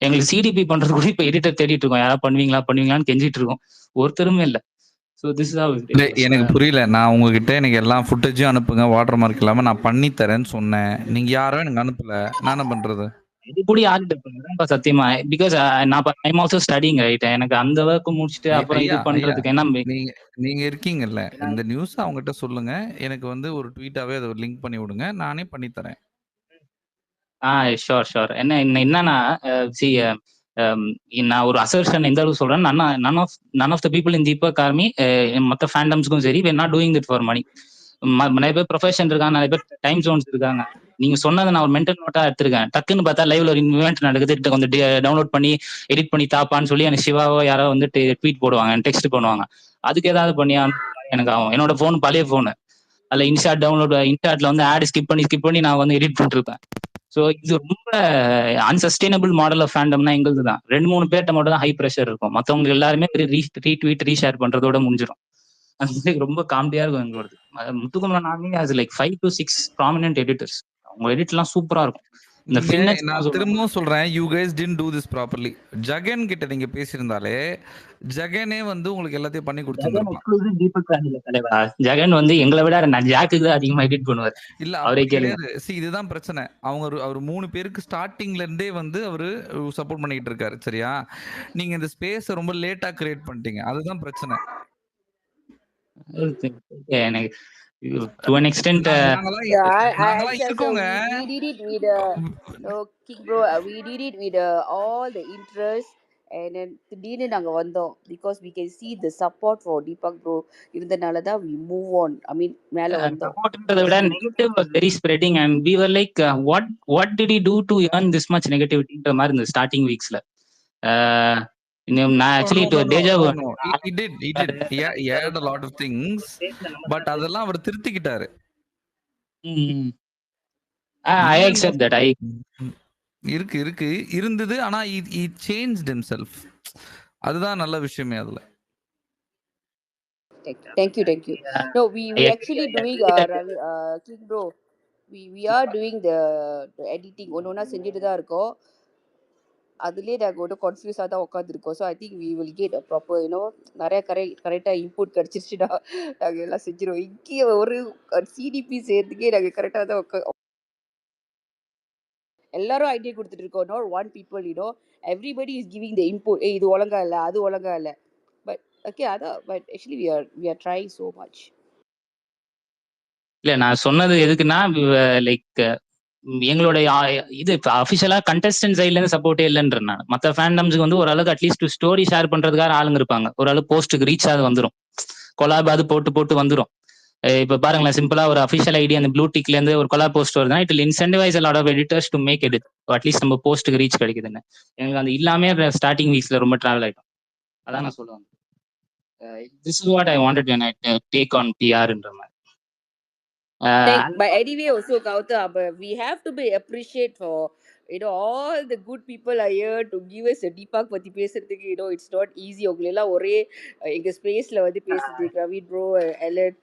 எங்களுக்கு சிடிபி பண்றது கூட இப்ப எடிட்டர் தேடிட்டு இருக்கோம். யாராவது பண்ணுவீங்களான்னு கெஞ்சிட்டு இருக்கோம். ஒருத்தருமே இல்ல. So this is how it இல்ல, இஸ். எனக்கு புரியல. நான் உங்ககிட்ட எனக்கு எல்லா ஃபுட்டேஜும் அனுப்புங்க, வாட்டர் மார்க் இல்லாம நான் பண்ணி தரேன்னு சொன்னேன். நீங்க யாரும் எனக்கு அனுப்பல. நான் என்ன பண்றது? இது கூட யார்கிட்ட பண்ணுறேன்ப்பா சத்தியமா. பிகாஸ் நான் ஐம் ஆல்சோ ஸ்டடிங் ரைட். எனக்கு அந்த ஒர்க் முடிச்சுட்டு அப்புறம் இது ஐயா ஐயா பண்றதுக்கு என்ன நீங்க நீங்க இருக்கீங்கல்ல, இந்த நியூஸ் அவங்ககிட்ட சொல்லுங்க. எனக்கு வந்து ஒரு ட்வீட்டாவே அதை லிங்க் பண்ணி விடுங்க, நானே பண்ணி தரேன். Sure sure. என்னன்னா சி நான் ஒரு அசர்ஷன் எந்த அளவுக்கு சொல்றேன், none of the people in Deepak army மற்ற ஃபேண்டம்ஸ்க்கும் சரி we're not doing it for money. நிறைய பேர் ப்ரொஃபஷன் இருக்காங்க, நிறைய பேர் டைம் ஜோன்ஸ் இருக்காங்க. நீங்க சொன்னதை நான் ஒரு மென்டல் நோட்டா எடுத்திருக்கேன். டக்குன்னு பார்த்தா லைவ்ல ஒரு இவெண்ட் நடக்குது, கொஞ்சம் டவுன்லோட் பண்ணி எடிட் பண்ணி தாப்பான்னு சொல்லி எனக்கு சிவாவோ யாரோ வந்துட்டு ட்வீட் போடுவாங்க, டெக்ஸ்ட் பண்ணுவாங்க. அதுக்கு ஏதாவது பண்ணியா எனக்கு ஆகும். என்னோட ஃபோன் பழைய ஃபோனு, அதில் இன்ஸ்டாட்ல வந்து ஆட் ஸ்கிப் பண்ணி நான் வந்து எடிட் பண்ணிட்டு இருப்பேன். ஸோ இது ரொம்ப அன்சஸ்டைனபிள் மாடல் ஆஃப் ஃபேண்டம்னா எங்களுக்கு தான். 2-3 பேர்ட்ட மட்டும் தான் ஹை ப்ரெஷர் இருக்கும். மற்றவங்க எல்லாருமே ரீட்வீட் ரீஷேர் பண்றதோட முடிஞ்சிடும். அது ரொம்ப காமெடியா இருக்கும் எங்களோடது. Muthukumaran army has like 5 to 6 prominent editors. அவங்க எடிட்லாம் சூப்பரா இருக்கும். இந்த நீங்க ஃபின்னஸ் நான் திரும்பவும் சொல்றேன், you guys didn't do this properly. Jagan கிட்ட நீங்க பேசியிருந்தாலே ஜெகனே வந்து உங்களுக்கு எல்லாத்தையும் பண்ணி கொடுத்துருப்பான். ஜெகன் வந்து எங்களை விட ஜாக்கு தான் அதிகமா எடிட் பண்ணுவார். இல்ல அவரே அப்படி கேளுங்க. கிடையாது. See, இதுதான் பிரச்சனை. அவர் 3 பேருக்கு ஸ்டார்டிங்ல இருந்தே வந்து அவரு சப்போர்ட் பண்ணிட்டு இருக்காரு. சரியா? நீங்க இந்த ஸ்பேஸ ரொம்ப லேட்டா கிரியேட் பண்ணிட்டீங்க. அதுதான் பிரச்சனை. எனக்கு to an extent நாங்கலாம் இருக்கோங்க. we did it with King bro, we did it with all the interest, and then திடீர்னு நாங்க வந்தோம் because we can see the support for Deepak bro இருந்தனால தான் we move on. I mean மேல வந்தோம். சப்போர்ட்ன்றதை விட negative was very spreading and we were like what did he do to earn this much negativityன்ற மாதிரி இந்த ஸ்டார்டிங் வீக்ஸ்ல. நான் actually டேஜாவு he did he had a lot of things, but அதெல்லாம் அவர் திருத்திக்கிட்டாரு. I accept that. இருக்கு இருந்தது. ஆனா he changed himself. அதுதான் நல்ல விஷயமே அதுல. Thank you. No, we actually doing King bro, we are doing the editing ஒன்னொன்னா செஞ்சுட்டு தான் இருக்கோம். அதுலேயே நாங்கள் ஒன்றும் கன்ஃபியூஸாக தான் உட்காந்துருக்கோம். So I think we will get a proper நிறைய கரெக்டாக இன்புட் கிடச்சிருச்சுன்னா நாங்கள் எல்லாம் செஞ்சிருவோம். இங்கே ஒரு சிடிபி செய்யறதுக்கே நாங்கள் கரெக்டாக தான் எல்லாரும் ஐடியா கொடுத்துட்டு இருக்கோம். Not one people, everybody is giving the input. இது ஒழுங்கா இல்லை, அது ஒழுங்கா இல்லை. பட் ஓகே, அதான். But actually we are trying so much. இல்லை, நான் சொன்னது எதுக்குன்னா லைக் எங்களுடைய இது அஃபிஷியலா கண்டஸ்டன்ட் சைட்ல இருந்து சப்போர்ட்டே இல்லைன்ற. நான் மற்ற ஃபேண்டம்ஸுக்கு வந்து ஓரளவுக்கு அட்லீஸ்ட் ஸ்டோரி ஷேர் பண்றதுக்காக ஆளுங்க இருப்பாங்க. ஓரளவு போஸ்ட்டுக்கு ரீச் ஆகுது வந்துடும், கொலாப் அது போட்டு வந்துடும். இப்ப பாருங்களேன், சிம்பிளா ஒரு அஃபிஷியல் ஐடி அந்த ப்ளூ டிக்ல இருந்து ஒரு கொலாப் போஸ்ட் வருதுன்னா it will incentivise a lot of editors to make edit. At least நம்ம போஸ்ட்டுக்கு ரீச் கிடைக்குதுன்னு. எங்களுக்கு அந்த இல்லாமே ஸ்டார்டிங் வீக்ஸ்ல ரொம்ப டிராவல் ஆயிடும். அதான் நான் சொல்லுவேன். This is what I wanted when I take on PR-ன்ற மாதிரி. But anyway, also Gautam, we have to be appreciate for all the good people are here to give us a Deepak பத்தி பேசுறதுக்கு. It's not easy. உங்களை எல்லாம் ஒரே எங்க ஸ்பேஸ்ல வந்து பேசுறது, ரவீன் ப்ரோ, எலன்,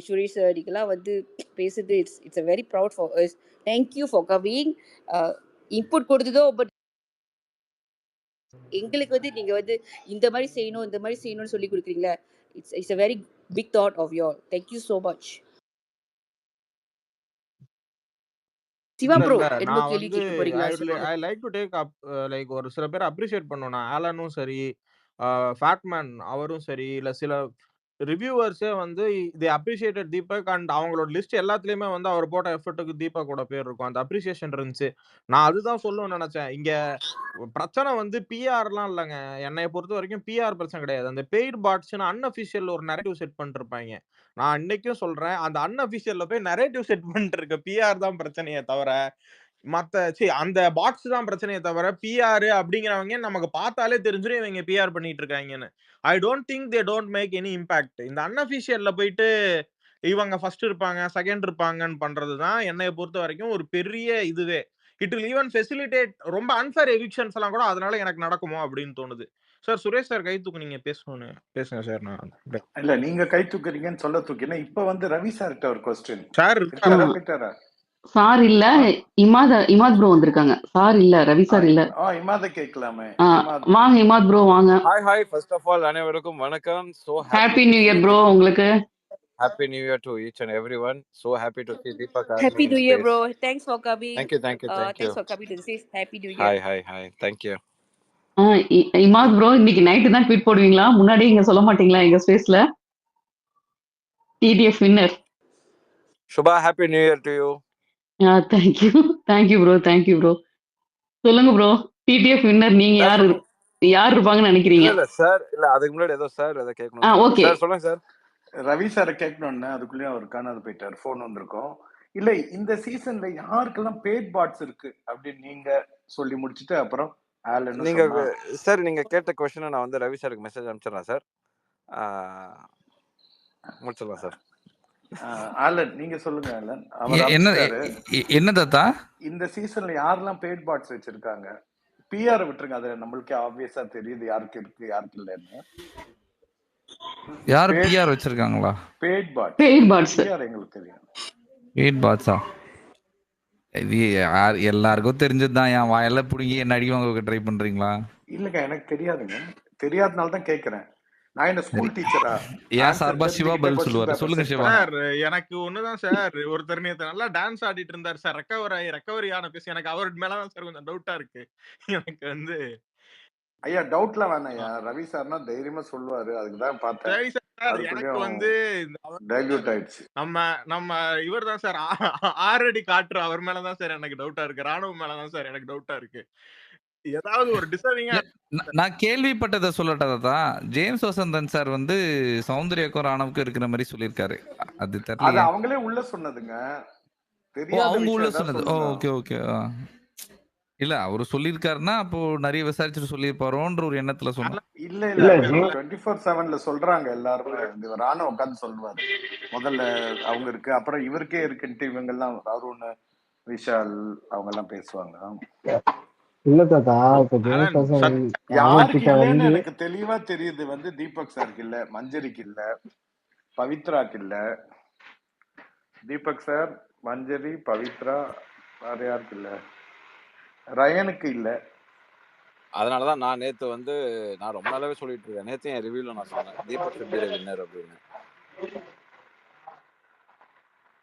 சுரேஷ் சார், நீங்கெல்லாம் வந்து பேசுறது, it's a very proud for us. Thank you for coming. Input கொடுத்ததோ, பட் எங்களுக்கு வந்து நீங்க வந்து இந்த மாதிரி செய்யணும்னு சொல்லி கொடுக்குறீங்களா. It's a very big thought of you all. Thank you so much. Siva bro, என்ன கேள்வி கேட்க போறீங்களா? I like to take up like ஒரு சில பேர் அப்ரிஷியேட் பண்ணணும். ஆலனும் சரி, ஃபேட்மேன் அவரும் சரி, இல்ல சில ரிவ்யூவர்ஸே வந்து தே அப்ரிஷியேட்டட் தீபக் அண்ட் அவங்களோட லிஸ்ட் எல்லாத்துலயுமே வந்து அவர் போட்ட எஃபர்ட்டுக்கு தீபக்கோட பேர் இருக்கும். அந்த அப்ரிசியேஷன் இருந்துச்சு. நான் அதுதான் சொல்லணும்னு நினைச்சேன். இங்க பிரச்சனை வந்து பிஆர்லாம் இல்லைங்க. என்னைய பொறுத்த வரைக்கும் பிஆர் பிரச்சனை கிடையாது. அந்த பெய்ட் பாட்ஸ்னு அன்அஃபிஷியல் ஒரு நரேட்டிவ் செட் பண்ணிருப்பாங்க. நான் இன்னைக்கும் சொல்றேன், அந்த அன்அஃபிஷியல்ல போய் நரேட்டிவ் செட் பண்ணிட்டு இருக்க பிஆர் தான் பிரச்சனையே தவிர அந்த பாட்ஸ் தான் பிரச்சனையே தவிர பிஆர் அப்படிங்கிறவங்க நமக்கு பார்த்தாலே தெரிஞ்சிடும் இவங்க பிஆர் பண்ணிட்டு இருக்காங்கன்னு. I don't think they don't make any impact. இந்த அன்அஃபிஷியல்ல போயிட்டு இவங்க ஃபர்ஸ்ட் இருப்பாங்க, செகண்ட் இருப்பாங்கன்னு பண்றதுதான் என்னைய பொறுத்த வரைக்கும் ஒரு பெரிய இதுவே. இட் வில் ஈவன் ஃபெசிலிட்டேட் ரொம்ப அன்ஃபேர் எவிக்ஷன்ஸ் எல்லாம் கூட அதனால எனக்கு நடக்குமோ அப்படின்னு தோணுது. சார் சுரேஷ் சார் கை தூக்கு, நீங்க பேசுங்க சார். நான் இல்ல, நீங்க கை தூக்குறீங்கன்னு சொல்ல தூக்கினா இப்ப வந்து ரவி சார்கிட்ட ஒரு கொஸ்டின். சார் சார் இல்ல, இமாத் ப்ரோ வந்திருக்காங்க. சார் இல்ல, ரவி சார் இல்ல. இமாத கேட்கலாமே. வாங்க இமாத் ப்ரோ வாங்க. ஹாய் ஃபர்ஸ்ட் ஆஃப் ஆல் அனைவருக்கும் வணக்கம். So happy new year bro உங்களுக்கு. Happy New Year to each and everyone. So happy to see Deepak. Happy New Year, bro. Thanks for coming. Thank you. Thanks for coming to this. Happy New Year. Hi. Thank you. Imad bro இன்னைக்கு night தான் tweet போடுவீங்களா? முன்னாடியே இங்க சொல்ல மாட்டீங்களா எங்க ஸ்பேஸ்ல? TDF winner. Shubha, Happy New Year to you. Thank you bro. சொல்லுங்க ப்ரோ, TTF வின்னர் நீங்க யார் இருப்பாங்கன்னு நினைக்கிறீங்க? இல்ல சார், இல்ல அதுக்கு முன்னாடி ஏதோ சார் ஏதோ கேட்கணும். ஓகே சார் சொல்லுங்க சார். ரவி சாரை கேட்கணும்னு அதுக்குள்ளேயும் அவர் காணாது போயிட்டார். ஃபோன் வந்திருக்கோம். இல்ல இந்த சீசன்ல யாருக்கெல்லாம் பேட் பாட்ஸ் இருக்கு அப்படின்னு நீங்க சொல்லி முடிச்சுட்டு அப்புறம் நீங்க சார் நீங்க கேட்ட क्वेश्चन நான் வந்து ரவி சாருக்கு மெசேஜ் அனுப்பிச்சிடுறேன் சார். முடிச்சிடலாம் சார். ஆலன் நீங்க சொல்லுங்க. ஆலன் என்ன தாத்தா இந்த சீசன்ல யாரெல்லாம் பேட் பாட்ஸ் வச்சிருக்காங்க? பிஆர் விட்டுருங்க, அது நம்மளுக்கே ஆப்வியஸா தெரியுது யாருக்கு இருக்கு யாருக்கு இல்லன்னு. யார் பிஆர் வச்சிருக்காங்களா? பேட் பாட்ஸ் பிஆர் எங்களுக்கு தெரியும். பேட் பாட்ஸா? இது எல்லாருக்கும் தெரிஞ்சதுதான். என் வாயில புடுங்கி என்ன அடிவாங்க ட்ரை பண்றீங்களா? இல்லங்க எனக்கு தெரியாதுங்க. தெரியாதனால தான் கேக்குறேன். நான் என்ன ஸ்கூல் டீச்சரா? ஏன் சார்பா சிவா பதில் சொல்லுவாரு. சொல்லுங்க சிவா. சார் எனக்கு ஒண்ணுதான் சார், ஒருத்தர் நேத்து நல்லா டான்ஸ் ஆடிட்டு இருந்தார் சார். ரெக்கவரி ஆன பேசி எனக்கு அவர் மேலதான் சார் கொஞ்சம் டவுட்டா இருக்கு. எனக்கு வந்து ஐயா டவுட்ல வேணாயா, ரவி சார்னா தைரியமா சொல்லுவாரு. அதுக்குதான் பார்த்தேன். எனக்கு வந்து டைல்யூட் ஆயிடுச்சு. நம்ம இவர் தான் சார் ஆறடி காற்று, அவர் மேலதான் சார் எனக்கு டவுட்டா இருக்கு. ராணுவ மேலதான் சார் எனக்கு டவுட்டா இருக்கு. ஏதாவது ஒரு டிசர்விங்கா நான் கேள்விப்பட்டதை சொல்லட்டதா, ஜேம்ஸ் வசந்தன் சார் வந்து சௌந்தர்யாக்கும் ராணவுக்கும் இருக்கிற மாதிரி சொல்லியிருக்காரு. அது தெரியல, அது அவங்களே உள்ள சொன்னதுங்க. அவங்க உள்ள சொன்னது. ஓகே. இல்ல அவரு சொல்லியிருக்காருன்னா அப்போ நிறைய விசாரிச்சுட்டு சொல்லியிருப்பாரோன்ற ஒரு எண்ணத்துல சொன்னேன். இல்ல 24/7ல சொல்றாங்க எல்லாருமே. இந்த ராணுவ உட்காந்து சொல்லுவாரு. முதல்ல அவங்க இருக்கு, அப்புறம் இவருக்கே இருக்குன்ட்டு இவங்க எல்லாம் அருண் விஷால் அவங்க எல்லாம் பேசுவாங்க. இல்ல தாத்தா, யாருக்கு இல்லன்னு எனக்கு தெளிவா தெரியுது. வந்து தீபக் சாருக்கு இல்ல, மஞ்சரிக்கு இல்ல, பவித்ராக்கு இல்ல. தீபக் சார், மஞ்சரி, பவித்ரா, வேற யாருக்கு இல்ல, ரயனுக்கு இல்ல. அதனாலதான் நான் நேத்து வந்து நான் ரொம்ப நாளாவே சொல்லிட்டு இருக்கேன். நேத்து என் ரிவ்யூல நான் சொன்னேன் தீபக் வின்னர் அப்படின்னு.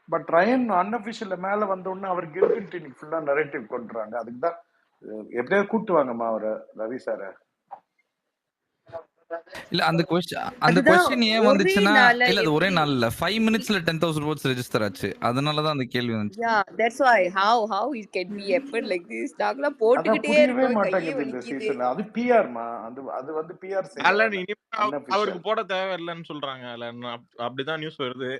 பட் ரயன் அன்அபிஷியல் மேல வந்த உடனே அவர் கில்ட் இன்னைக்கு ஃபுல்லா நரேட்டிவ் கொண்டுறாங்க. அதுக்குதான் எப்படியாவது கூட்டுவாங்கம்மா அவரை, ரவி சார. இல்ல அந்த क्वेश्चन ஏன் வந்துச்சுன்னா, இல்ல அது ஒரே நாள்ல 5 minutesல 10,000 votes ரெஜிஸ்டர் ஆச்சு. அதனால தான் அந்த கேள்வி வந்துச்சு. Yeah, that's why how it can be happen like this. நாங்களா போட்டுக்கிட்டே இருக்கோம், கையே வலிக்குது. அது பிஆர் மா, அது வந்து பிஆர் அவருக்கு போட தேவையில்லைன்னு சொல்றாங்க. அப்படிதான் நியூஸ் வருது.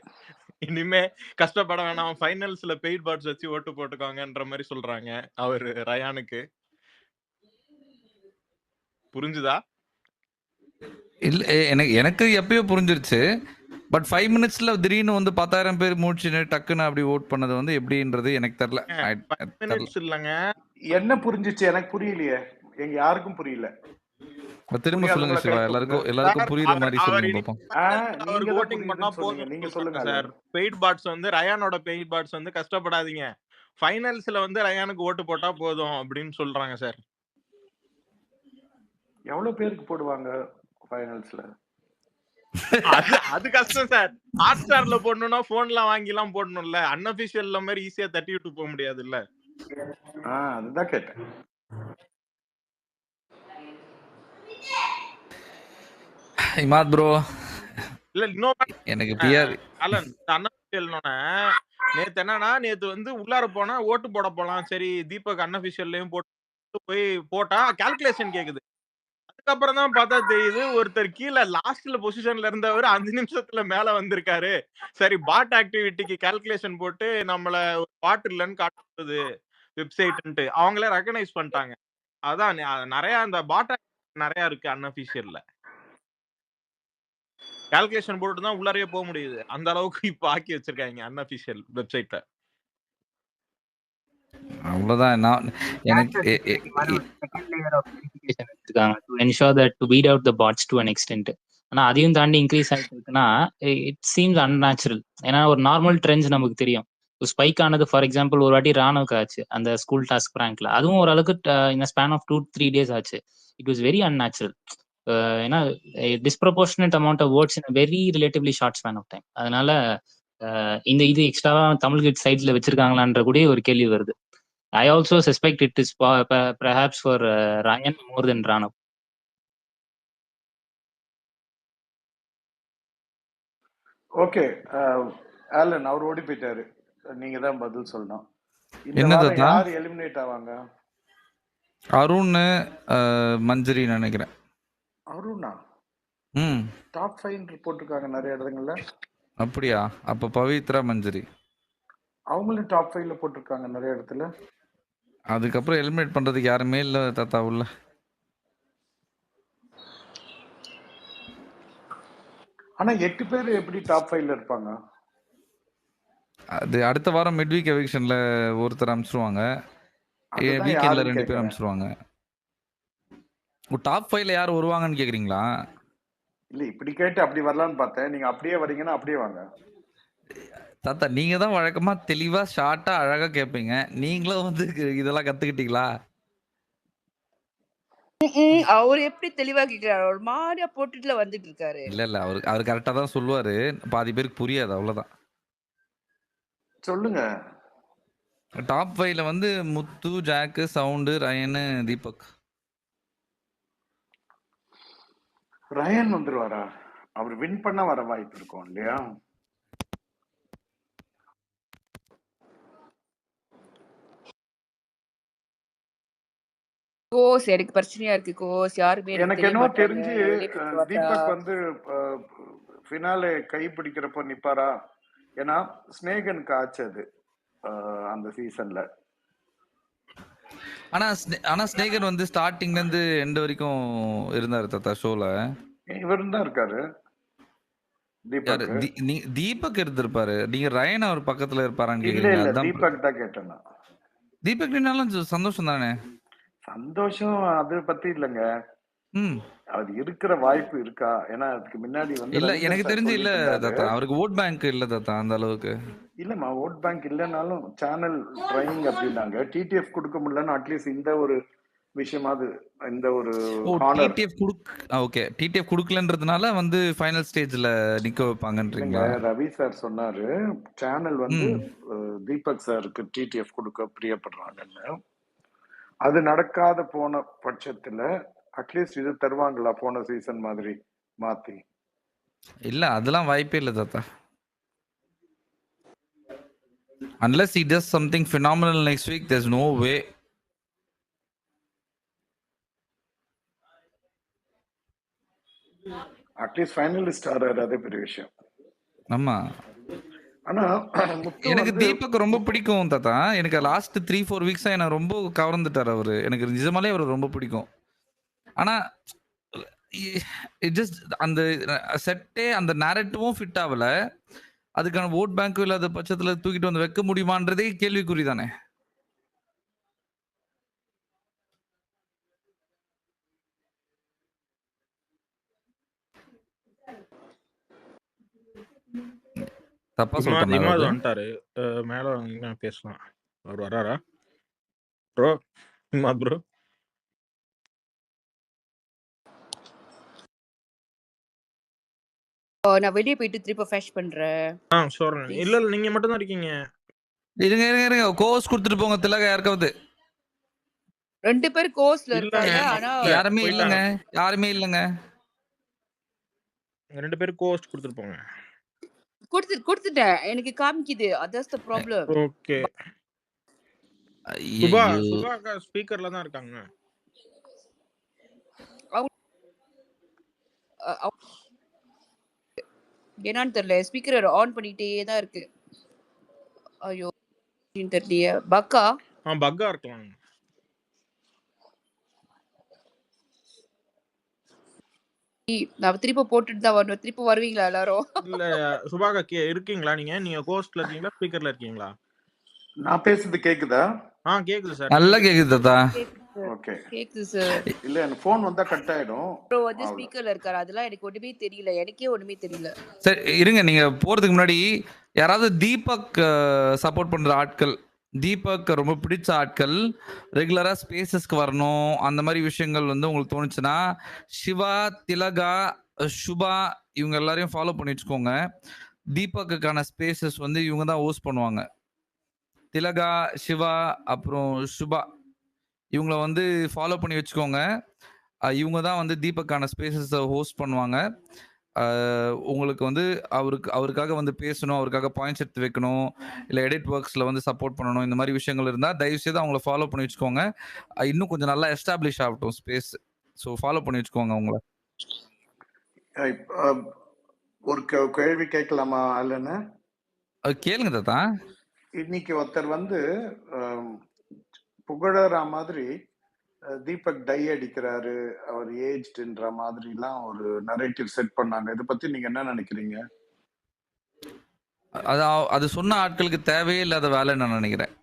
இனிமே கஷ்டப்பட வேணாம், ஃபைனல்ஸ்ல பெய்ட் பாட்ஸ் வச்சு ஓட்டு போட்டுக்காங்கன்ற மாதிரி சொல்றாங்க அவரு ரயானுக்கு. புரிஞ்சுதா? இல்ல எனக்கு எப்பயோ புரிஞ்சிருச்சு. பட் 5 minutesல திடீர்னு வந்து 10,000 பேர் மூச்சுன்னு டக்குன்னு அப்படி ஓட் பண்ணது வந்து எப்படின்றது எனக்கு தெரியல. இல்லங்க என்ன புரிஞ்சிச்சு எனக்கு புரியலையே, எங்க யாருக்கும் புரியல. திரும்ப சொல்லுங்க சிவா, எல்லாருக்கும் புரியுற மாதிரி சொல்லுங்க பாப்போம். அவருக்கு ஓட்டிங் பண்ணா போதும். நீங்க சொல்லுங்க சார். பெய்ட் பாட்ஸ் வந்து ரயானோட பெய்ட் பாட்ஸ் வந்து கஷ்டப்படாதீங்க, ஃபைனல்ஸ்ல வந்து ரயானுக்கு ஓட்டு போட்டா போதும் அப்படின்னு சொல்றாங்க சார். எவ்வளவு பேருக்கு போடுவாங்க ஃபைனல்ஸ்ல? அது கஷ்டம் சார். ஹாட்ஸ்டார்ல போடணும்னா போன்ல வாங்கிலாம் போடணும்ல. அன்அபிஷியல்ல மாதிரி ஈஸியா தட்டி விட்டு போக முடியாது இல்ல. அதுதான் கேட்டேன். இமாத் ப்ரோ இல்ல எனக்கு பிஆர் அலன் அன்அபிஷியல்னோனே நேத்து என்னன்னா, நேத்து வந்து உள்ளார போனா ஓட்டு போட போலாம். சரி தீபக் அன்அபிஷியல்லையும் போட்டு போய் போட்டா கால்குலேஷன் கேக்குது. அதுக்கப்புறம் தான் பார்த்தா தெரியுது ஒருத்தர் கீழே லாஸ்ட்ல பொசிஷன்ல இருந்தவர் 5 நிமிஷத்துல மேல வந்திருக்காரு. சரி பாட் ஆக்டிவிட்டிக்கு கால்குலேஷன் போட்டு நம்மள பாட் இல்லன்னு காட்டுது வெப்சைட்ன்ட்டு அவங்களே ரெகனைஸ் பண்ணிட்டாங்க. அதான் நிறைய அந்த பாட் நிறைய இருக்கு அன்அபிஷியல்ல. கால்குலேஷன் போட்டு தான் உள்ளாரையே போக முடியுது. அந்த அளவுக்கு இப்ப ஆக்கி வச்சிருக்காங்க அன்அபிஷியல் வெப்சைட்ல. அவ்வளவுதான். எனக்கு to ensure that to weed out the bots to an extent. ஆனா அதையும் தாண்டி இன்க்ரீஸ் ஆகிட்டு இருக்குன்னா இட் சீம்ஸ் அன்நேச்சுரல். ஏன்னா ஒரு நார்மல் ட்ரெண்ட்ஸ் நமக்கு தெரியும். ஸ்பைக் ஆனது ஃபார் எக்ஸாம்பிள் ஒரு வாட்டி ராணுவுக்கு ஆச்சு அந்த ஸ்கூல் டாஸ்க் பிராங்க்ல. அதுவும் ஓரளவுக்கு இந்த ஸ்பேன் ஆஃப் 2-3 days ஆச்சு. It was very unnatural. ஏன்னா disproportionate amount of words in very relatively short span of time. அதனால இந்த இது எக்ஸ்ட்ராவா தமிழ் கிட் சைட்ல வச்சிருக்காங்களான்ற கூட ஒரு கேள்வி வருது. I also suspect it is perhaps for Ryan more than Ranav. Okay Alan அவர் ஓடி போயிட்டாரு. நீங்க தான் பதில் சொல்லணும். இந்த என்ன வாரம் தாத்தா? யார் எலிமினேட் ஆவாங்க? அருண் மஞ்சரி நினைக்கிறேன். அருணா ம் டாப் 5 போட்டிருக்காங்க நிறைய இடங்கள்ல. அப்படியா? அப்ப பவித்ரா மஞ்சரி. அவங்களும் டாப் 5ல போட்டிருக்காங்க நிறைய இடத்துல. அதுக்கப்புறம் எலிமினேட் பண்றதுக்கு யாருமே இல்ல தாத்தா உள்ள. ஆனா 8 பேர் எப்படி டாப் 5ல இருப்பாங்க? அது அடுத்த வாரம் மிட்வீக் எவிக்ஷன்ல ஒருத்தர் அனுப்பிச்சிருவாங்க. அதுதான் வீக்கெண்ட்ல யாருன்னு 2 பேர் கேக்குறேன். அனுப்பிச்சிருவாங்க. டாப் 5ல யார் வருவாங்கன்னு கேக்குறீங்களா? இல்ல இப்படி கேட்டு அப்படி வரலான்னு பார்த்தேன். நீங்க அப்படியே வரீங்கன்னா அப்படியே வாங்க. தாத்தா நீங்க தான் வழக்கமா தெளிவா ஷார்ட்டா அழகா கேட்பீங்க. நீங்களும் வந்து இதெல்லாம் கத்துக்கிட்டீங்களா? அவர் எப்படி தெளிவா கேக்குறாரு? ஒரு மாதிரியா போட்டுட்டுல வந்துட்டு இருக்காரு. இல்ல அவர் கரெக்டா தான் சொல்லுவாரு. பாதி பேருக்கு புரியாது அவ்வளவுதான். சொல்லுங்க. டாப் 5ல வந்து முத்து, ஜாக்கு, சவுண்டு, ரயனு, தீபக். ரயன் வந்துருவாரா? அவர் வின் பண்ண வர வாய்ப்பு இருக்கும் இல்லையா? கோஸ் எனக்கு பிரச்சனையா இருக்கு. கோஸ் யாருமே எனக்கு என்னவோ தெரிஞ்சு வெளியே போயிட்டு வந்தா தீபக் வந்து ஃபினாலே கை பிடிக்கிறப்ப நிப்பாரா? ஏன்னா ஸ்னேகனுக்கு ஆச்சு அது அந்த சீசன்ல. ஆனா ஸ்னேகர் வந்து ஸ்டார்டிங்ல இருந்து எண்ட் வரைக்கும் இருந்தாரு தாத்தா ஷோல. இவரும் தான் இருக்காரு. தீபக் இருந்திருப்பாரு. நீங்க ரயன் அவர் பக்கத்துல இருப்பாரான்னு இல்ல கேக்குறீங்க. இல்ல அதான் தீபக் தான் கேட்டேன் நான். தீபக் நின்னாலும் சந்தோஷம் தானே? சந்தோஷம் அது பத்தி இல்லங்க. ம் அது இருக்கிற வாய்ப்பு இருக்கா? ஏன்னா அதுக்கு முன்னாடி வந்து இல்ல ரவீந்திரன் எனக்கு சார் தெரிஞ்சு இல்ல சொல்லிட்டு இருந்தாரு. தாத்தா. அவருக்கு ஓட் பேங்க் இல்ல தாத்தா அந்த அளவுக்கு. இல்லம்மா ஓட் பேங்க் இல்லைனாலும் சேனல் ட்ரைங் அப்படின்னாங்க. டிடிஎஃப் கொடுக்க முடியலன்னு அட்லீஸ்ட் இந்த ஒரு விஷயமாவது இந்த ஒரு ஹானர். டிடிஎஃப் கொடுக்கலன்றதுனால வந்து ஃபைனல் ஸ்டேஜ்ல நிக்க வைப்பாங்கன்றீங்களா? ரவி சார் சொன்னாரு சேனல் வந்து தீபக் சாருக்கு டிடிஎஃப் கொடுக்க பிரியப்படுறாங்கன்னு. அது நடக்காத போன பட்சத்துல அட்லீஸ்ட் இது தருவாங்களா போன சீசன் மாதிரி மாத்தி? இல்ல அதெல்லாம் வாய்ப்பே இல்ல தாத்தா. Unless he does something phenomenal next week, there's no way. At least finalist ஆறாரு, அதே பெரிய விஷயம். ஆமா. ஆனா எனக்கு தீபக் ரொம்ப பிடிக்கும் தாத்தா. எனக்கு லாஸ்ட் 3-4 வீக்ஸா என்ன ரொம்ப கவர்ந்துட்டார் அவரு. எனக்கு நிஜமாலே அவர் ரொம்ப பிடிக்கும். ஆனா ஜஸ்ட் அந்த செட்டே அந்த நேரேட்டிவும் ஃபிட் ஆகல. அதுக்கான ஓட் பேங்க்கும் இல்லாத பட்சத்துல தூக்கிட்டு வந்து வைக்க முடியுமான்றதே கேள்விக்குறி தானே? தப்பா சொல்லிட்டேன். வந்துட்டாரு மேல பேசலாம். அவர் வராரா ப்ரோ? ப்ரோ நான் வெளியே போயிட்டு திருப்பி ஃப்ரெஷ் பண்றேன். சொல்றேன். இல்ல நீங்க மட்டும் தான் இருக்கீங்க. இருங்க கோர்ஸ் கொடுத்துட்டு போங்க திலகா யாருக்காவது. 2 பேர் கோர்ஸ்ல இருக்காங்க. ஆனா யாருமே இல்லங்க. 2 பேர் கோஸ்ட் கொடுத்துட்டு போங்க. கொடுத்துட்டேன். எனக்கு காமிக்குது. அதான் the problem. ஓகே. சுபா ஸ்பீக்கர்ல தான் இருக்காங்க. என்னன்னு தெரியல. ஸ்பீக்கர் ஆன் பண்ணிட்டே தான் இருக்கு. ஐயோ தெரியலையே. பக்கா இருக்கலாம். நான் திருப்பி போட்டுட்டு தான் வரணும். திருப்பி வருவீங்களா எல்லாரும்? இல்ல சுபாகா இருக்கீங்களா? நீங்க கோஸ்ட்ல இருக்கீங்களா ஸ்பீக்கர்ல இருக்கீங்களா? நான் பேசுறது கேக்குதா? கேக்குது சார். நல்லா கேக்குது தாத்தா. ஓகே. கேக்குது சார். இல்ல எனக்கு ஃபோன் வந்தா கட் ஆயிடும். ப்ரோ வந்து அவ்வளோ. ஸ்பீக்கர்ல இருக்காரு. அதெல்லாம் எனக்கு ஒண்ணுமே தெரியல. எனக்கே ஒண்ணுமே தெரியல. சரி இருங்க, நீங்க போறதுக்கு முன்னாடி யாராவது தீபக் சப்போர்ட் பண்ற ஆட்கள், தீபக் ரொம்ப பிடிச்ச ஆட்கள் ரெகுலரா ஸ்பேசஸ்க்கு வரணும் அந்த மாதிரி விஷயங்கள் வந்து உங்களுக்கு தோணுச்சுன்னா சிவா, திலகா, சுபா இவங்க எல்லாரையும் ஃபாலோ பண்ணி வச்சுக்கோங்க. தீபக்குக்கான ஸ்பேசஸ் வந்து இவங்க தான் ஹோஸ்ட் பண்ணுவாங்க. திலகா, சிவா அப்புறம் சுபா இவங்கள வந்து ஃபாலோ பண்ணி வச்சுக்கோங்க. இவங்க தான் வந்து தீபக்கான ஸ்பேசஸை ஹோஸ்ட் பண்ணுவாங்க. உங்களுக்கு வந்து அவருக்காக வந்து பேசணும், அவருக்காக பாயிண்ட்ஸ் எடுத்து வைக்கணும், இல்லை எடிட் ஒர்க்ஸில் வந்து சப்போர்ட் பண்ணணும், இந்த மாதிரி விஷயங்கள் இருந்தால் தயவுசெய்து அவங்கள ஃபாலோ பண்ணி வச்சுக்கோங்க. இன்னும் கொஞ்சம் நல்லா எஸ்டாப்ளிஷ் ஆகட்டும் ஸ்பேஸ். ஸோ ஃபாலோ பண்ணி வச்சுக்கோங்க அவங்கள. ஒரு கேள்வி கேட்கலாமா அல்லன்னு? கேளுங்க தாத்தா. இன்னைக்கு ஒருத்தர் வந்து புகழற மாதிரி தீபக் டை அடிக்கிறாரு, அவர் ஏஜ்டுன்ற மாதிரிலாம் ஒரு நரேட்டிவ் செட் பண்ணாங்க. இதை பத்தி நீங்க என்ன நினைக்கிறீங்க? அது சொன்ன ஆட்களுக்கு தேவையே இல்லாத வேலை நான் நினைக்கிறேன்.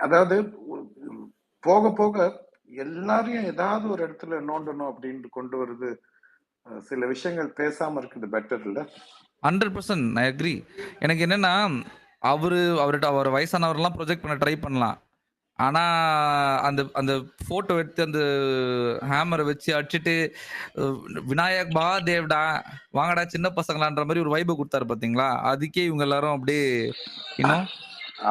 அதாவது போக போக எல்லாரையும் ஏதாவது ஒரு இடத்துல நோண்டணும் அப்படின்னு கொண்டு வருது. சில விஷயங்கள் பேசாம இருக்குது பெட்டர் இல்ல? 100% ஐ அக்ரி. எனக்கு என்னன்னா அவர் வயசானவரெல்லாம் ப்ரொஜெக்ட் பண்ண ட்ரை பண்ணலாம். ஆனா அந்த அந்த போட்டோ எடுத்து அந்த ஹேமரை வச்சு அடிச்சுட்டு விநாயக் பா தேவ்டா வாங்கடா சின்ன பசங்களான்ற மாதிரி ஒரு வைபை கொடுத்தாரு பாத்தீங்களா? அதுக்கே இவங்க எல்லாரும் அப்படியே இன்னும்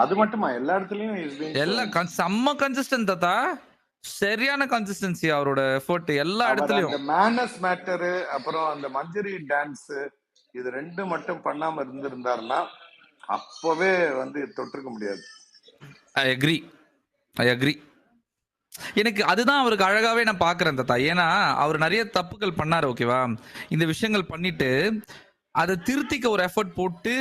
அது மட்டுமா எல்லா இடத்துலயும் எல்லாம் செம்ம கன்சிஸ்டன்ட் தாத்தா. சரியான கன்சிஸ்டன்சி அவரோட எஃபோர்ட் எல்லா இடத்துலயும். அந்த மேனஸ் மேட்டர் அப்புறம் அந்த மஞ்சரி டான்ஸ் இது ரெண்டு மட்டும் பண்ணாம இருந்திருந்தாருன்னா அப்பவே வந்து தொட்டிருக்க முடியாது. I agree. எனக்கு அதுதான் அவருக்கு அழகாவே நான் பாக்குறேன் தாத்தா. ஏன்னா அவர் நிறைய தப்புகள் பண்ணாரு, ஓகேவா? இந்த விஷயங்கள் பண்ணிட்டு அதை திருத்திக்க ஒரு எஃபர்ட் போட்டு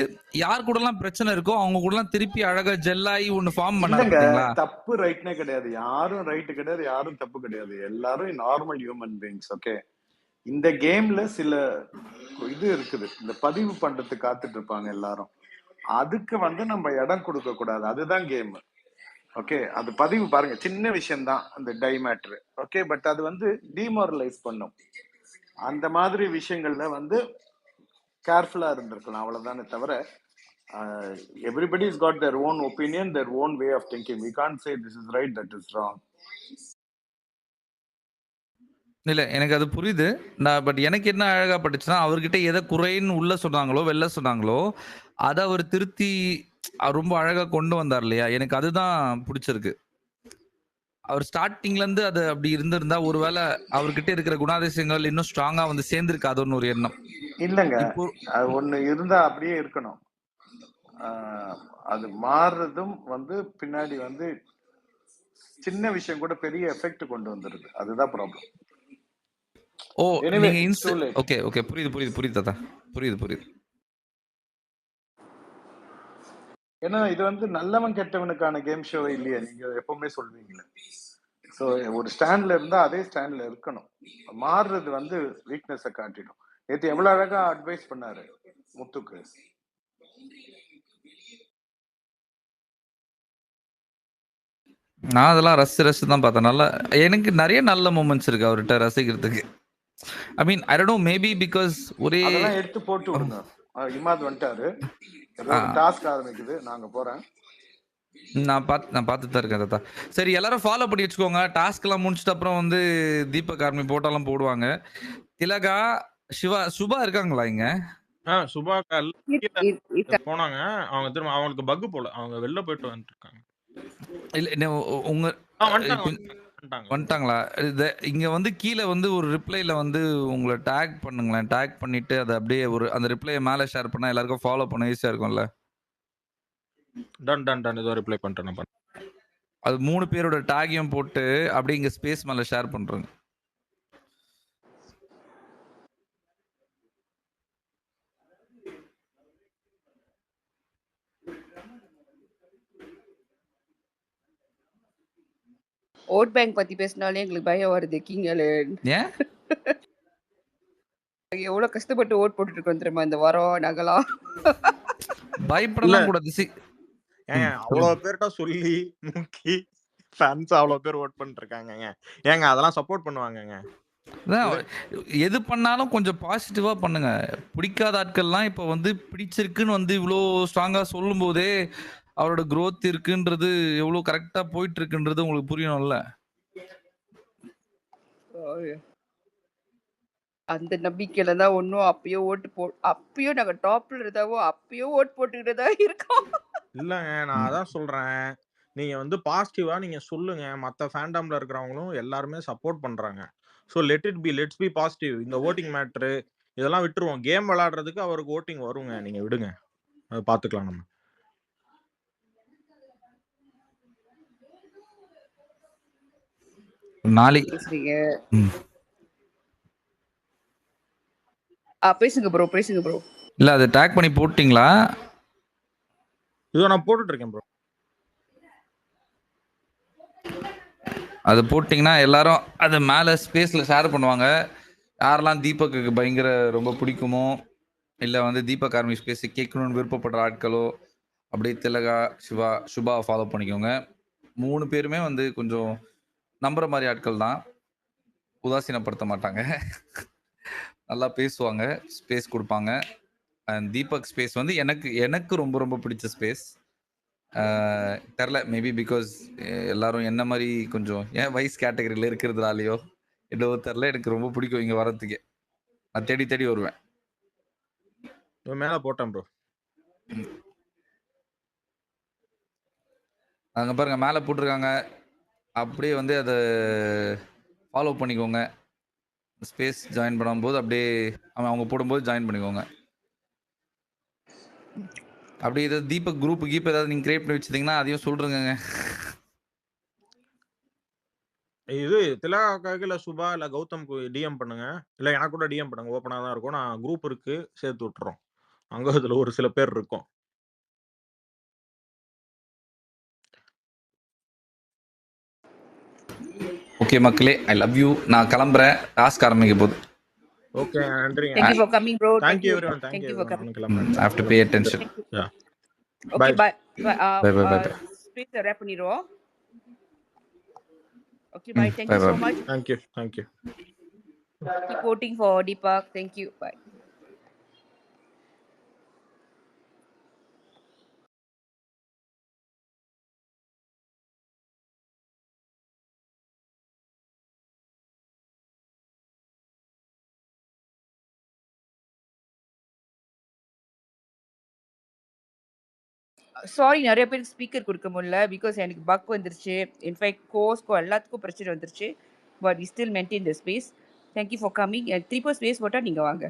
யார் கூட எல்லாம் பிரச்சனை இருக்கோ அவங்க கூட எல்லாம் திருப்பி அழகா ஜெல்லாயி ஒன்னு ஃபார்ம் பண்ணாங்க. தப்பு ரைட்னே கிடையாது, யாரும் ரைட் கிடையாது, யாரும் தப்பு கிடையாது, எல்லாரும் நார்மல் ஹியூமன் பீயிங்ஸ். ஓகே, இந்த கேம்ல சில இது இருக்குது, இந்த பதிவு பண்றதுக்கு காத்துட்டு இருப்பாங்க எல்லாரும். அதுக்கு வந்து நம்ம இடம் கொடுக்க கூடாது, அதுதான் கேம். ஓகே, அது பதிவு பாருங்க, சின்ன விஷயம் தான் அந்த டை மேட்ரு. ஓகே, பட் அது வந்து டிமாரலைஸ் பண்ணும். அந்த மாதிரி விஷயங்கள்ல வந்து கேர்ஃபுல்லா இருந்திருக்கலாம், அவ்வளவுதானே தவிர everybody has got their own opinion, their own way of thinking. We can't say this is right, that is wrong. இல்ல எனக்கு அது புரியுது. பட் எனக்கு என்ன அழகா பட்டுச்சுன்னா அவர்கிட்ட எதை குறைன்னு உள்ள சொன்னாங்களோ வெளில சொன்னாங்களோ அதை அவர் திருத்தி ரொம்ப அழகா கொண்டு வந்தார் இல்லையா? எனக்கு அதுதான் பிடிச்சிருக்கு. அவர் ஸ்டார்டிங்ல இருந்து அது அப்படி இருந்திருந்தா ஒருவேளை அவர்கிட்ட இருக்கிற குணாதிசயங்கள் இன்னும் ஸ்ட்ராங்கா வந்து சேர்ந்திருக்காதுன்னு ஒரு எண்ணம். இல்லங்க, அது ஒண்ணு இருந்தா அப்படியே இருக்கணும். அது மாறுறதும் வந்து பின்னாடி வந்து சின்ன விஷயம் கூட பெரிய எஃபெக்ட் கொண்டு வந்துருது, அதுதான் ப்ராப்ளம். ஓ நீங்க ஓகே ஓகே புரியுது தாத்தா, புரியுது. ஏன்னா இது வந்து நல்லவன் கெட்டவனுக்கான கேம் ஷோ இல்லையா, நீங்க எப்பவுமே சொல்வீங்களே. ஸோ ஒரு ஸ்டாண்ட்ல இருந்தா அதே ஸ்டாண்ட்ல இருக்கணும். மாறுறது வந்து வீக்னஸை காட்டிடும். நேற்று எவ்வளவு அழகா அட்வைஸ் பண்ணாரு முத்துக்கு. நான் அதெல்லாம் ரசிச்சு தான் பார்த்தேன். நல்லா எனக்கு நிறைய நல்ல மூமெண்ட்ஸ் இருக்கு அவர்கிட்ட ரசிக்கிறதுக்கு. I mean I don't know, maybe because ஒரே எடுத்து போட்டு விடுங்க. இமாத் வந்துட்டாரு, டாஸ்க் ஆரம்பிக்குது, நாங்க போறேன். நான் பார்த்துட்டு தான் இருக்கேன் தாத்தா. சரி, எல்லாரும் ஃபாலோ பண்ணி வச்சுக்கோங்க. டாஸ்க் எல்லாம் முடிச்சிட்ட அப்புறம் வந்து தீபக் ஆர்மி போட்டாலும் போடுவாங்க. திலகா, சிவா, சுபா இருக்காங்களா இங்க? சுபா போனாங்க, அவங்க திரும்ப அவங்களுக்கு பக் போல, அவங்க வெளில போயிட்டு வந்துருக்காங்க. இல்ல உங்க வந்துட்டாங்களா? இங்க வந்து கீழே வந்து ஒரு ரிப்ளைல வந்து உங்களை டேக் பண்ணுங்களேன். டேக் பண்ணிட்டு அதை அப்படியே ஒரு அந்த ரிப்ளையை மேலே ஷேர் பண்ணா எல்லாருக்கும் ஃபாலோ பண்ண ஈஸியா இருக்கும்ல. டன் ஏதோ ரிப்ளை பண்ணிட்டேன். அது 3 பேரோட டேகையும் போட்டு அப்படியே இங்க ஸ்பேஸ் மேல ஷேர் பண்றாங்க. ஓட் பேங்க் பத்தி பேசினாலே எங்களுக்கு பயம் வருது. ஏன் எவ்வளவு கஷ்டப்பட்டு ஓட் போட்டுட்டு இருக்கோம் தெரியுமா இந்த வாரம் நாங்களாம். பயப்படலாம் கூடாது. ஏங்க அவ்வளோ சொல்லுங்க. பேர்கிட்ட சொல்லி முக்கி ஃபேன்ஸ் அவ்வளோ பேர் ஓட் பண்ணிருக்காங்கங்க. ஏங்க அதெல்லாம் சப்போர்ட் பண்ணுவாங்கங்க. அதான் இதை எது பண்ணாலும் கொஞ்சம் பாசிட்டிவா பண்ணுங்க. பிடிக்காத ஆட்கள்லாம் இப்ப வந்து பிடிச்சிருக்குன்னு வந்து இவ்ளோ ஸ்ட்ராங்கா சொல்லும்போதே, அவரோட குரோத் இருக்குன்றது எவ்ளோ கரெக்ட்டா போயிட்டு இருக்குன்றது உங்களுக்கு புரியணும்ல. அந்த நம்பிக்கையில தான் ஒன்றும் அப்பயும் நாங்கள் டாப்ல இருந்தாவோ அப்பயும் ஓட் போட்டுக்கிட்டு தான் இருக்கோம். இல்லைங்க நான் அதான் சொல்றேன். நீங்க வந்து பாசிட்டிவா நீங்க சொல்லுங்க. மற்ற ஃபேண்டம்ல இருக்கிறவங்களும் எல்லாருமே சப்போர்ட் பண்றாங்க. So let's be positive. இந்த ஓட்டிங் மேட்ரு இதெல்லாம் விட்டுருவோம். கேம் விளையாடுறதுக்கு அவருக்கு ஓட்டிங் வருங்க. நீங்க விடுங்க. அதை பார்த்துக்கலாம் நம்ம. நாளைக்கு பேசுறீங்க. ம். பேசுங்க ப்ரோ, பேசுங்க ப்ரோ. இல்ல அத டேக் பண்ணி போட்டீங்களா? இதோ நான் போட்டுட்டு இருக்கேன் ப்ரோ. அது போட்டிங்கன்னா எல்லாரும் அது மேலே ஸ்பேஸில் ஷேர் பண்ணுவாங்க. யாரெல்லாம் தீபக்கு பயங்கர ரொம்ப பிடிக்குமோ இல்லை வந்து தீபக் ஆர்மி ஸ்பேஸ் கேட்கணும்னு விருப்பப்படுற ஆட்களோ அப்படியே திலகா சுபா ஃபாலோ பண்ணிக்கோங்க. 3 பேருமே வந்து கொஞ்சம் நம்புற மாதிரி ஆட்கள் தான். உதாசீனப்படுத்த மாட்டாங்க. நல்லா பேசுவாங்க, ஸ்பேஸ் கொடுப்பாங்க. அண்ட் தீபக் ஸ்பேஸ் வந்து எனக்கு ரொம்ப ரொம்ப பிடிச்ச ஸ்பேஸ். தெரில மேபி பிகாஸ் எல்லாரும் என்ன மாதிரி கொஞ்சம் ஏன் வயசு கேட்டகரியில் இருக்கிறதுனாலையோ என்னவோ தெரில, எனக்கு ரொம்ப பிடிக்கும் இங்கே வரத்துக்கு. நான் தேடி தேடி வருவேன். மேலே போட்டேன் ப்ரோ. அங்கே பாருங்க மேலே போட்டிருக்காங்க. அப்படியே வந்து அதை ஃபாலோ பண்ணிக்கோங்க. ஸ்பேஸ் ஜாயின் பண்ணும்போது அப்படியே அவங்க போடும்போது ஜாயின் பண்ணிக்கோங்க. அப்படியே ஏதாவது தீபக் குரூப் ஏதாவது நீங்கள் கிரியேட் பண்ணி வச்சுருந்தீங்கன்னா அதையும் சொல்கிறேங்க. இது திலகாக்காக இல்லை சுபா இல்லை கௌதம்க்கு டிஎம் பண்ணுங்க. இல்லை எனக்கு கூட டிஎம் பண்ணுங்க. ஓப்பனாக தான் இருக்கும். நான் குரூப் இருக்கு சேர்த்து விட்டுறோம். அங்கே இதில் ஒரு சில பேர் இருக்கும். ஓகே மக்களே, ஐ லவ் யூ. நான் கிளம்புறேன். டாஸ்க் ஆரம்பிக்க போகுது. ஓகே நன்றிங்க. Thank you for coming, bro. Thank you everyone. Thank you for everyone. coming. நானும் கிளம்புறேன். I have to pay attention. Thank you. Yeah. Okay, Bye. bye. Bye, bye, bye, bye. Space wrap பண்ணிடுவோம். Okay, bye. Thank you Bye, so bye. much. Thank you. Keep voting for Deepak. Thank you. Bye. Sorry நிறைய பேருக்கு speaker கொடுக்க முடியல because எனக்கு buck வந்துருச்சு. In fact கோர்ஸ்க்கும் எல்லாத்துக்கும் பிரச்சனை வந்துருச்சு. But we still maintain the space. Thank you for coming. 3 space போட்டால் நீங்கள் வாங்க.